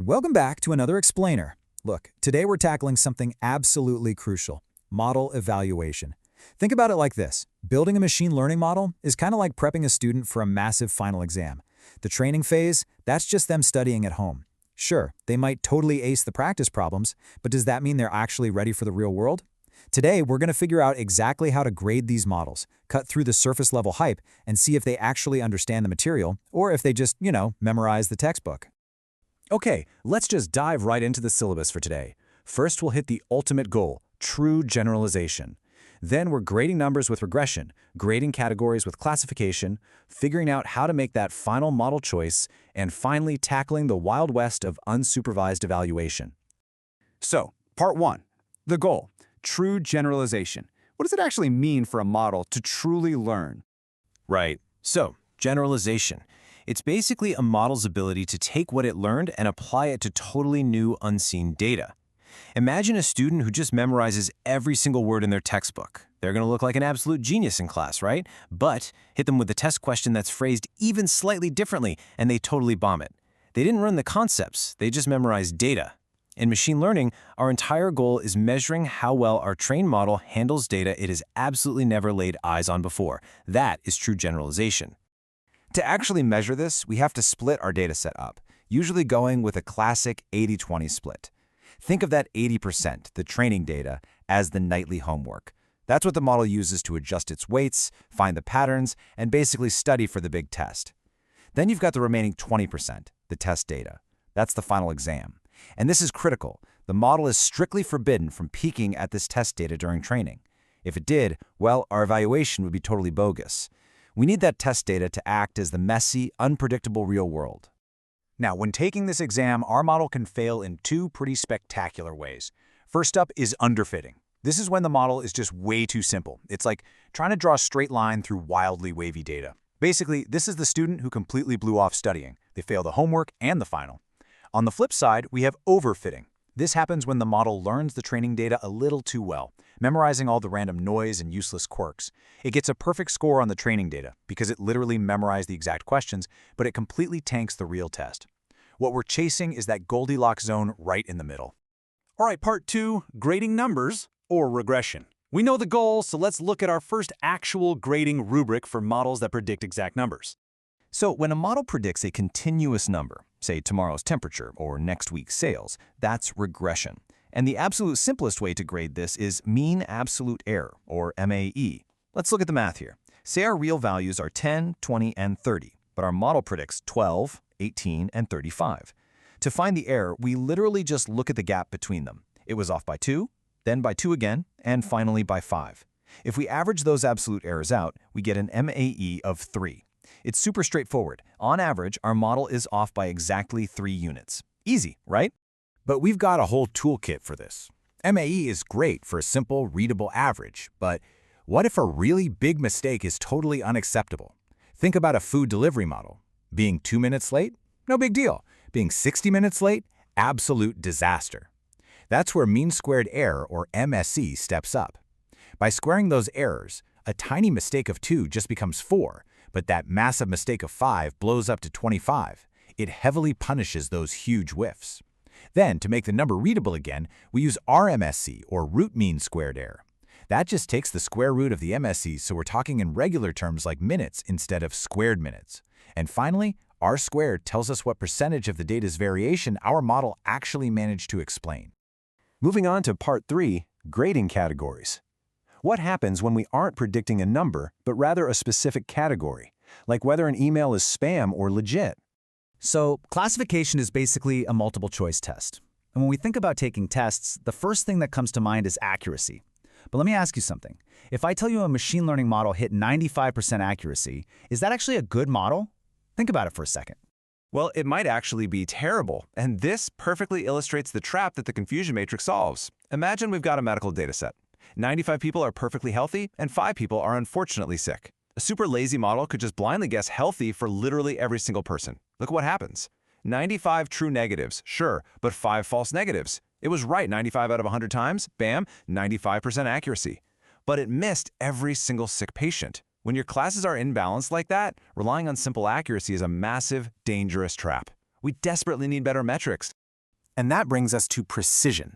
Welcome back to another explainer. Look, today we're tackling something absolutely crucial: model evaluation. Think about it like this. Building a machine learning model is kind of like prepping a student for a massive final exam. The training phase, that's just them studying at home. Sure, they might totally ace the practice problems, but does that mean they're actually ready for the real world? Today, we're going to figure out exactly how to grade these models, cut through the surface level hype, and see if they actually understand the material, or if they just, memorize the textbook. Okay, let's just dive right into the syllabus for today. First, we'll hit the ultimate goal, true generalization. Then we're grading numbers with regression, grading categories with classification, figuring out how to make that final model choice, and finally tackling the wild west of unsupervised evaluation. So, part 1. The goal, true generalization. What does it actually mean for a model to truly learn? Right. So, generalization. It's basically a model's ability to take what it learned and apply it to totally new, unseen data. Imagine a student who just memorizes every single word in their textbook. They're going to look like an absolute genius in class, right? But hit them with a test question that's phrased even slightly differently, and they totally bomb it. They didn't learn the concepts, they just memorized data. In machine learning, our entire goal is measuring how well our trained model handles data it has absolutely never laid eyes on before. That is true generalization. To actually measure this, we have to split our dataset up, usually going with a classic 80-20 split. Think of that 80%, the training data, as the nightly homework. That's what the model uses to adjust its weights, find the patterns, and basically study for the big test. Then you've got the remaining 20%, the test data. That's the final exam. And this is critical. The model is strictly forbidden from peeking at this test data during training. If it did, well, our evaluation would be totally bogus. We need that test data to act as the messy, unpredictable real world. Now, when taking this exam, our model can fail in two pretty spectacular ways. First up is underfitting. This is when the model is just way too simple. It's like trying to draw a straight line through wildly wavy data. Basically, this is the student who completely blew off studying. They fail the homework and the final. On the flip side, we have overfitting. This happens when the model learns the training data a little too well, memorizing all the random noise and useless quirks. It gets a perfect score on the training data because it literally memorized the exact questions, but it completely tanks the real test. What we're chasing is that Goldilocks zone right in the middle. All right, part 2, grading numbers or regression. We know the goal, so let's look at our first actual grading rubric for models that predict exact numbers. So when a model predicts a continuous number, say tomorrow's temperature or next week's sales, that's regression. And the absolute simplest way to grade this is mean absolute error, or MAE. Let's look at the math here. Say our real values are 10, 20, and 30, but our model predicts 12, 18, and 35. To find the error, we literally just look at the gap between them. It was off by 2, then by 2 again, and finally by 5. If we average those absolute errors out, we get an MAE of 3. It's super straightforward. On average, our model is off by exactly 3 units. Easy, right? But we've got a whole toolkit for this. MAE is great for a simple, readable average, but what if a really big mistake is totally unacceptable? Think about a food delivery model. Being 2 minutes late? No big deal. Being 60 minutes late? Absolute disaster. That's where mean squared error, or MSE, steps up. By squaring those errors, a tiny mistake of 2 just becomes 4, but that massive mistake of 5 blows up to 25. It heavily punishes those huge whiffs. Then, to make the number readable again, we use RMSE, or root mean squared error. That just takes the square root of the MSE, so we're talking in regular terms like minutes instead of squared minutes. And finally, R squared tells us what percentage of the data's variation our model actually managed to explain. Moving on to part 3, grading categories. What happens when we aren't predicting a number, but rather a specific category, like whether an email is spam or legit? So, classification is basically a multiple choice test. And when we think about taking tests, the first thing that comes to mind is accuracy. But let me ask you something. If I tell you a machine learning model hit 95% accuracy, is that actually a good model? Think about it for a second. Well, it might actually be terrible, and this perfectly illustrates the trap that the confusion matrix solves. Imagine we've got a medical dataset. 95 people are perfectly healthy, and 5 people are unfortunately sick. A super lazy model could just blindly guess healthy for literally every single person. Look what happens. 95 true negatives, sure, but 5 false negatives. It was right 95 out of 100 times, bam, 95% accuracy. But it missed every single sick patient. When your classes are imbalanced like that, relying on simple accuracy is a massive, dangerous trap. We desperately need better metrics. And that brings us to precision.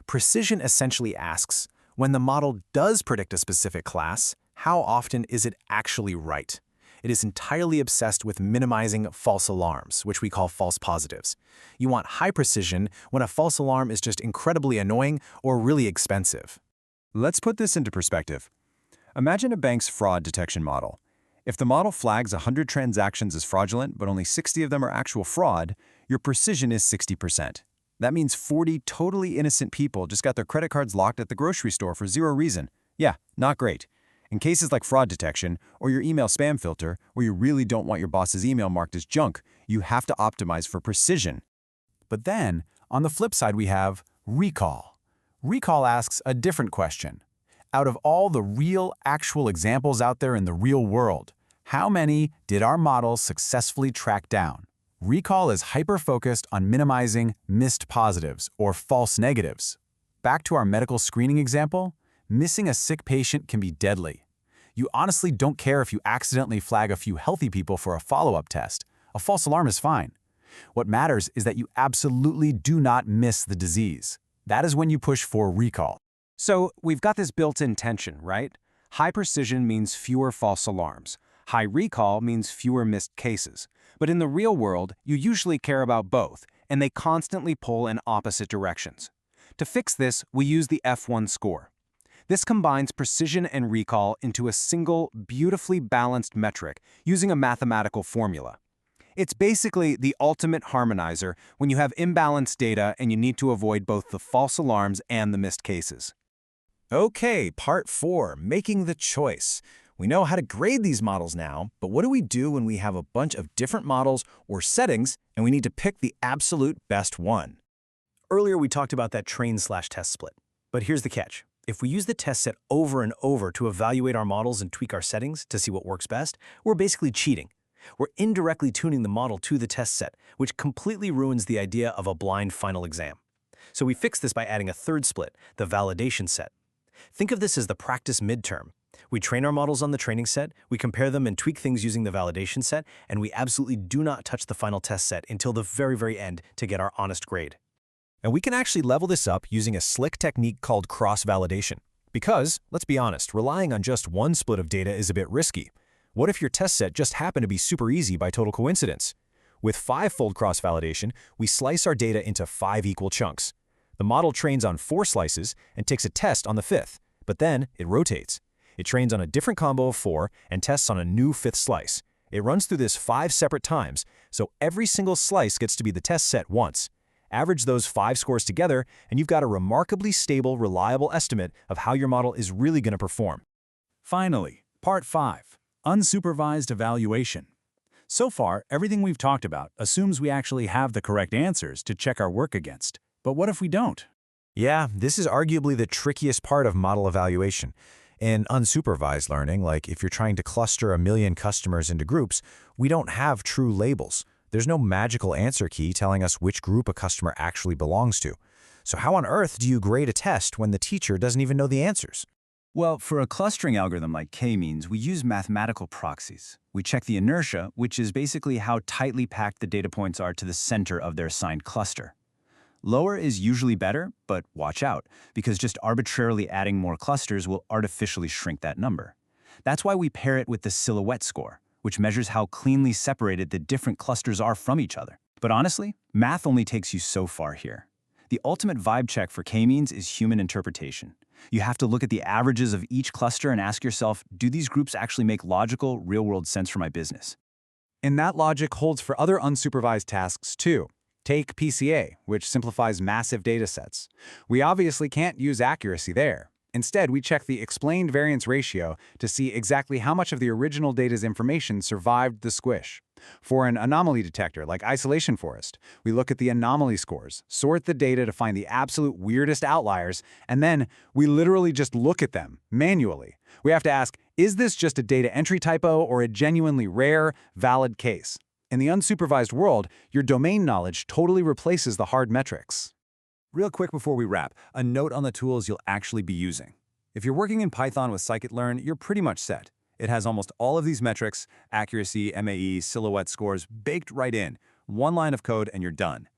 Precision essentially asks, when the model does predict a specific class, how often is it actually right? It is entirely obsessed with minimizing false alarms, which we call false positives. You want high precision when a false alarm is just incredibly annoying or really expensive. Let's put this into perspective. Imagine a bank's fraud detection model. If the model flags 100 transactions as fraudulent, but only 60 of them are actual fraud, your precision is 60%. That means 40 totally innocent people just got their credit cards locked at the grocery store for zero reason. Yeah, not great. In cases like fraud detection or your email spam filter, where you really don't want your boss's email marked as junk, you have to optimize for precision. But then, on the flip side, we have recall. Recall asks a different question. Out of all the real, actual examples out there in the real world, how many did our models successfully track down? Recall is hyper-focused on minimizing missed positives or false negatives. Back to our medical screening example, missing a sick patient can be deadly. You honestly don't care if you accidentally flag a few healthy people for a follow-up test. A false alarm is fine. What matters is that you absolutely do not miss the disease. That is when you push for recall. So we've got this built-in tension, right? High precision means fewer false alarms. High recall means fewer missed cases. But in the real world, you usually care about both, and they constantly pull in opposite directions. To fix this, we use the F1 score. This combines precision and recall into a single, beautifully balanced metric using a mathematical formula. It's basically the ultimate harmonizer when you have imbalanced data and you need to avoid both the false alarms and the missed cases. Okay, part 4, making the choice. We know how to grade these models now, but what do we do when we have a bunch of different models or settings and we need to pick the absolute best one? Earlier we talked about that train/test split. But here's the catch. If we use the test set over and over to evaluate our models and tweak our settings to see what works best, we're basically cheating. We're indirectly tuning the model to the test set, which completely ruins the idea of a blind final exam. So we fix this by adding a third split, the validation set. Think of this as the practice midterm. We train our models on the training set, we compare them and tweak things using the validation set, and we absolutely do not touch the final test set until the very end to get our honest grade. And we can actually level this up using a slick technique called cross-validation. Because, let's be honest, relying on just one split of data is a bit risky. What if your test set just happened to be super easy by total coincidence? With 5-fold cross-validation, we slice our data into 5 equal chunks. The model trains on 4 slices and takes a test on the 5th, but then it rotates. It trains on a different combo of 4 and tests on a new 5th slice. It runs through this 5 separate times, so every single slice gets to be the test set once. Average those 5 scores together, and you've got a remarkably stable, reliable estimate of how your model is really going to perform. Finally, part 5, unsupervised evaluation. So far, everything we've talked about assumes we actually have the correct answers to check our work against. But what if we don't? Yeah, this is arguably the trickiest part of model evaluation. In unsupervised learning, like if you're trying to cluster 1 million customers into groups, we don't have true labels. There's no magical answer key telling us which group a customer actually belongs to. So how on earth do you grade a test when the teacher doesn't even know the answers? Well, for a clustering algorithm like k-means, we use mathematical proxies. We check the inertia, which is basically how tightly packed the data points are to the center of their assigned cluster. Lower is usually better, but watch out, because just arbitrarily adding more clusters will artificially shrink that number. That's why we pair it with the silhouette score, which measures how cleanly separated the different clusters are from each other. But honestly, math only takes you so far here. The ultimate vibe check for k-means is human interpretation. You have to look at the averages of each cluster and ask yourself, do these groups actually make logical, real-world sense for my business? And that logic holds for other unsupervised tasks too. Take PCA, which simplifies massive data sets. We obviously can't use accuracy there. Instead, we check the explained variance ratio to see exactly how much of the original data's information survived the squish. For an anomaly detector like Isolation Forest, we look at the anomaly scores, sort the data to find the absolute weirdest outliers, and then we literally just look at them manually. We have to ask, is this just a data entry typo or a genuinely rare, valid case? In the unsupervised world, your domain knowledge totally replaces the hard metrics. Real quick before we wrap, a note on the tools you'll actually be using. If you're working in Python with scikit-learn, you're pretty much set. It has almost all of these metrics, accuracy, MAE, silhouette scores, baked right in. One line of code and you're done.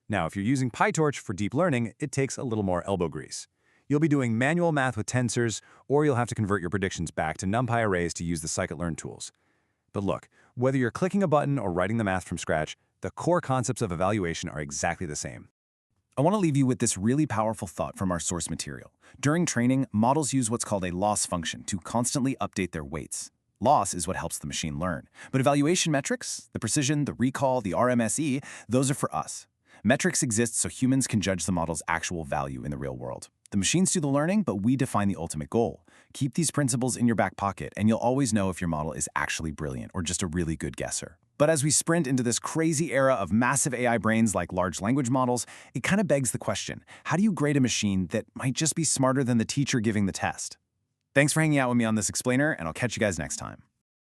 Now, if you're using PyTorch for deep learning, it takes a little more elbow grease. You'll be doing manual math with tensors, or you'll have to convert your predictions back to NumPy arrays to use the scikit-learn tools. But look, whether you're clicking a button or writing the math from scratch, the core concepts of evaluation are exactly the same. I want to leave you with this really powerful thought from our source material. During training, models use what's called a loss function to constantly update their weights. Loss is what helps the machine learn. But evaluation metrics, the precision, the recall, the RMSE, those are for us. Metrics exist so humans can judge the model's actual value in the real world. The machines do the learning, but we define the ultimate goal. Keep these principles in your back pocket, and you'll always know if your model is actually brilliant or just a really good guesser. But as we sprint into this crazy era of massive AI brains like large language models, it kind of begs the question, how do you grade a machine that might just be smarter than the teacher giving the test? Thanks for hanging out with me on this explainer, and I'll catch you guys next time.